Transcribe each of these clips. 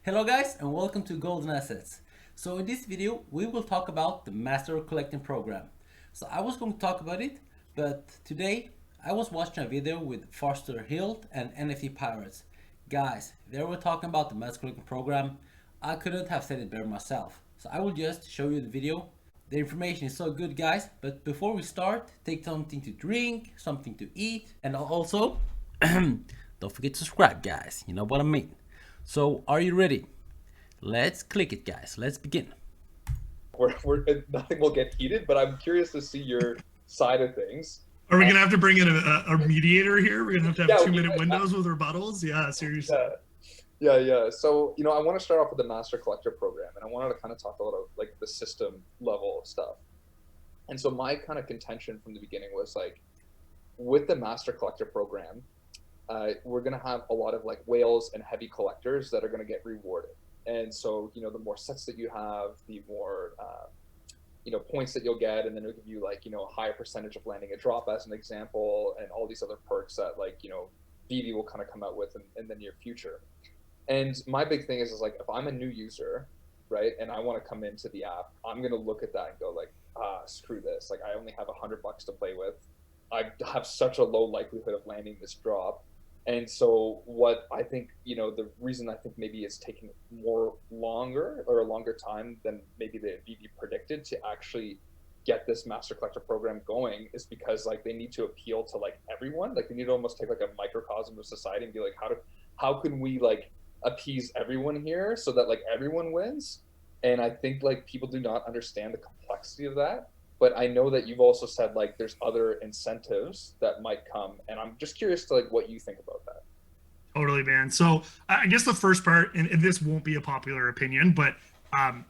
Hello guys and welcome to Golden Assets. So in this video we will talk about the Master Collecting Program. So I was going to talk about it, but today I was watching a video with Foster Hill and NFT Pirates. Guys, they were talking about the Master Collecting Program. I couldn't have said it better myself. So I will just show you the video. The information is so good guys, but before we start, take something to drink, something to eat, and also don't forget to subscribe guys, you know what I mean. So, are you ready? Let's click it, guys. Let's begin. Nothing will get heated, but I'm curious to see your side of things. Are we gonna have to bring in a mediator here? We're gonna have Yeah, 2-minute windows with rebuttals? Yeah, seriously. Yeah. So, I want to start off with the Master Collector program, and I wanted to kind of talk a little like the system level of stuff. And so my kind of contention from the beginning was like, with the Master Collector program, we're going to have a lot of like whales and heavy collectors that are going to get rewarded. And so, the more sets that you have, the more, points that you'll get. And then it'll give you like, a higher percentage of landing a drop as an example, and all these other perks that like, Veve will kind of come out with in the near future. And my big thing is like, if I'm a new user, right, and I want to come into the app, I'm going to look at that and go like, screw this. Like I only have $100 to play with. I have such a low likelihood of landing this drop. And so what I think, the reason I think maybe it's taking more longer or a longer time than maybe the VV predicted to actually get this Master Collector program going is because like they need to appeal to like everyone. Like they need to almost take like a microcosm of society and be like, how can we like appease everyone here so that like everyone wins? And I think like people do not understand the complexity of that. But I know that you've also said like there's other incentives that might come, and I'm just curious to like what you think about that. Totally, man. So I guess the first part, and this won't be a popular opinion, but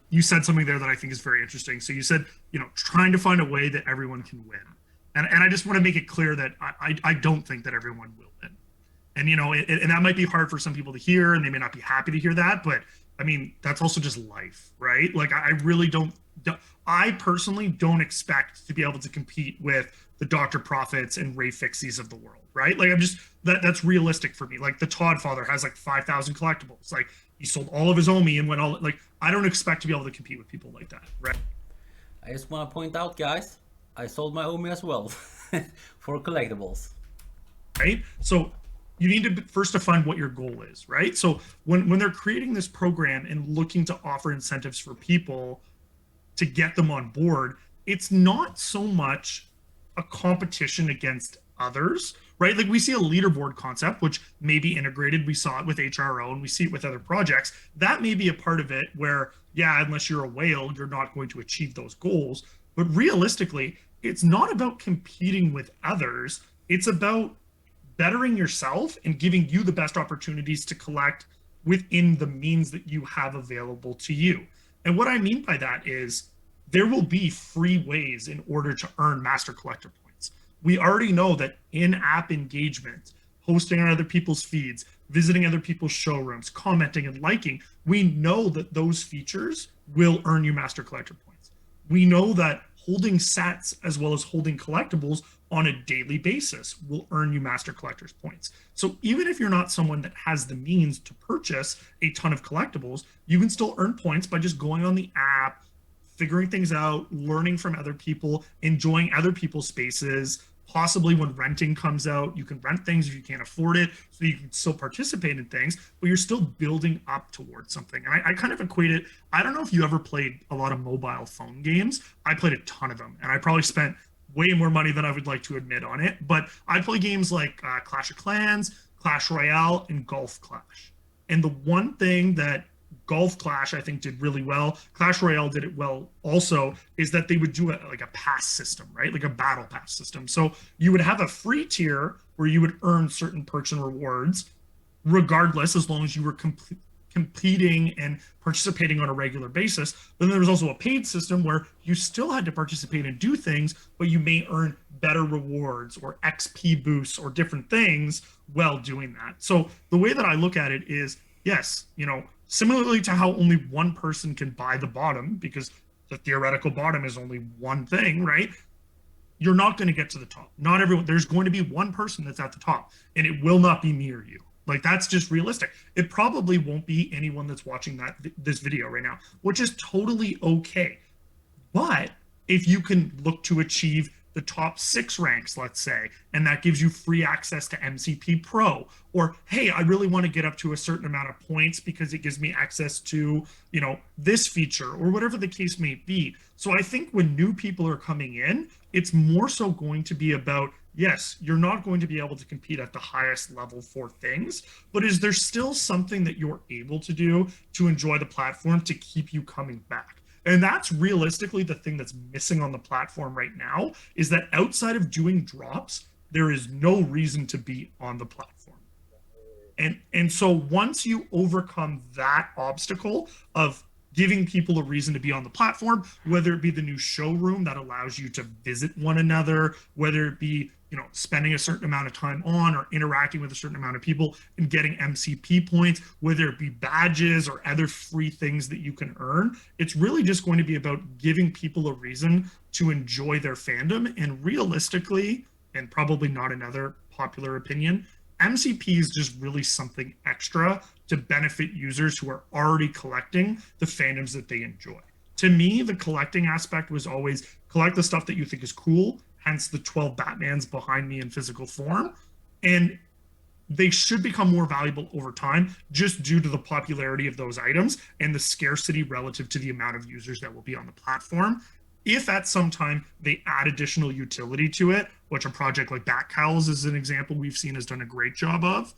you said something there that I think is very interesting. So you said, trying to find a way that everyone can win. And I just want to make it clear that I don't think that everyone will win. And, and that might be hard for some people to hear, and they may not be happy to hear that. But I mean, that's also just life, right? Like I really don't I personally don't expect to be able to compete with the Dr. Profits and Ray Fixies of the world, right? Like I'm just that's realistic for me. Like the Todd father has like 5,000 collectibles. Like he sold all of his Omi and went all like I don't expect to be able to compete with people like that, right? I just want to point out, guys, I sold my Omi as well for collectibles. Right? So you need to first define what your goal is, right? So when they're creating this program and looking to offer incentives for people to get them on board, it's not so much a competition against others, right? Like we see a leaderboard concept, which may be integrated. We saw it with HRO and we see it with other projects. That may be a part of it where, yeah, unless you're a whale, you're not going to achieve those goals. But realistically, it's not about competing with others. It's about bettering yourself and giving you the best opportunities to collect within the means that you have available to you. And what I mean by that is there will be free ways in order to earn Master Collector points. We already know that in-app engagement, posting on other people's feeds, visiting other people's showrooms, commenting and liking, we know that those features will earn you Master Collector points. We know that holding sets as well as holding collectibles on a daily basis will earn you Master Collector's points. So even if you're not someone that has the means to purchase a ton of collectibles, you can still earn points by just going on the app, figuring things out, learning from other people, enjoying other people's spaces. Possibly when renting comes out, you can rent things if you can't afford it, so you can still participate in things, but you're still building up towards something. And I kind of equate it. I don't know if you ever played a lot of mobile phone games. I played a ton of them, and I probably spent way more money than I would like to admit on it. But I play games like Clash of Clans, Clash Royale, and Golf Clash. And the one thing that Golf Clash, I think, did really well. Clash Royale did it well also, is that they would do like a pass system, right? Like a battle pass system. So you would have a free tier where you would earn certain perks and rewards, regardless, as long as you were competing and participating on a regular basis. But then there was also a paid system where you still had to participate and do things, but you may earn better rewards or XP boosts or different things while doing that. So the way that I look at it is, yes, similarly to how only one person can buy the bottom because the theoretical bottom is only one thing, right? You're not going to get to the top. Not everyone, there's going to be one person that's at the top, and it will not be me or you. Like that's just realistic. It probably won't be anyone that's watching this video right now, which is totally okay. But if you can look to achieve the top 6 ranks, let's say, and that gives you free access to MCP Pro, or hey, I really want to get up to a certain amount of points because it gives me access to, this feature or whatever the case may be. So I think when new people are coming in, it's more so going to be about, yes, you're not going to be able to compete at the highest level for things, but is there still something that you're able to do to enjoy the platform to keep you coming back? And that's realistically the thing that's missing on the platform right now, is that outside of doing drops, there is no reason to be on the platform. And so once you overcome that obstacle of giving people a reason to be on the platform, whether it be the new showroom that allows you to visit one another, whether it be, spending a certain amount of time on or interacting with a certain amount of people and getting MCP points, whether it be badges or other free things that you can earn, it's really just going to be about giving people a reason to enjoy their fandom. And realistically, and probably not another popular opinion, MCP is just really something extra to benefit users who are already collecting the fandoms that they enjoy. To me, the collecting aspect was always collect the stuff that you think is cool, hence the 12 Batmans behind me in physical form. And they should become more valuable over time just due to the popularity of those items and the scarcity relative to the amount of users that will be on the platform. If at some time they add additional utility to it, which a project like Bat Cowls is an example we've seen has done a great job of,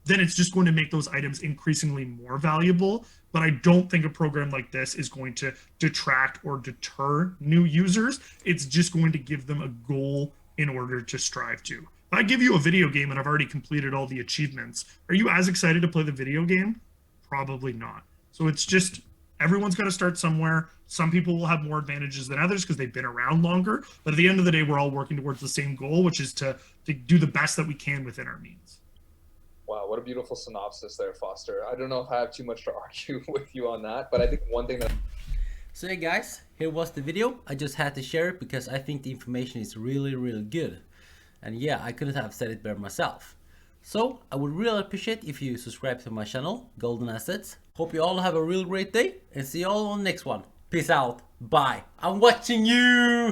then it's just going to make those items increasingly more valuable. But I don't think a program like this is going to detract or deter new users. It's just going to give them a goal in order to strive to. If I give you a video game and I've already completed all the achievements, are you as excited to play the video game? Probably not. So it's just, everyone's got to start somewhere. Some people will have more advantages than others because they've been around longer. But at the end of the day, we're all working towards the same goal, which is to do the best that we can within our means. Wow, what a beautiful synopsis there, Foster. I don't know if I have too much to argue with you on that, but I think one thing that... So yeah guys, here was the video. I just had to share it because I think the information is really, really good. And yeah, I couldn't have said it better myself. So I would really appreciate if you subscribe to my channel, Golden Assets. Hope you all have a real great day and see you all on the next one. Peace out. Bye. I'm watching you.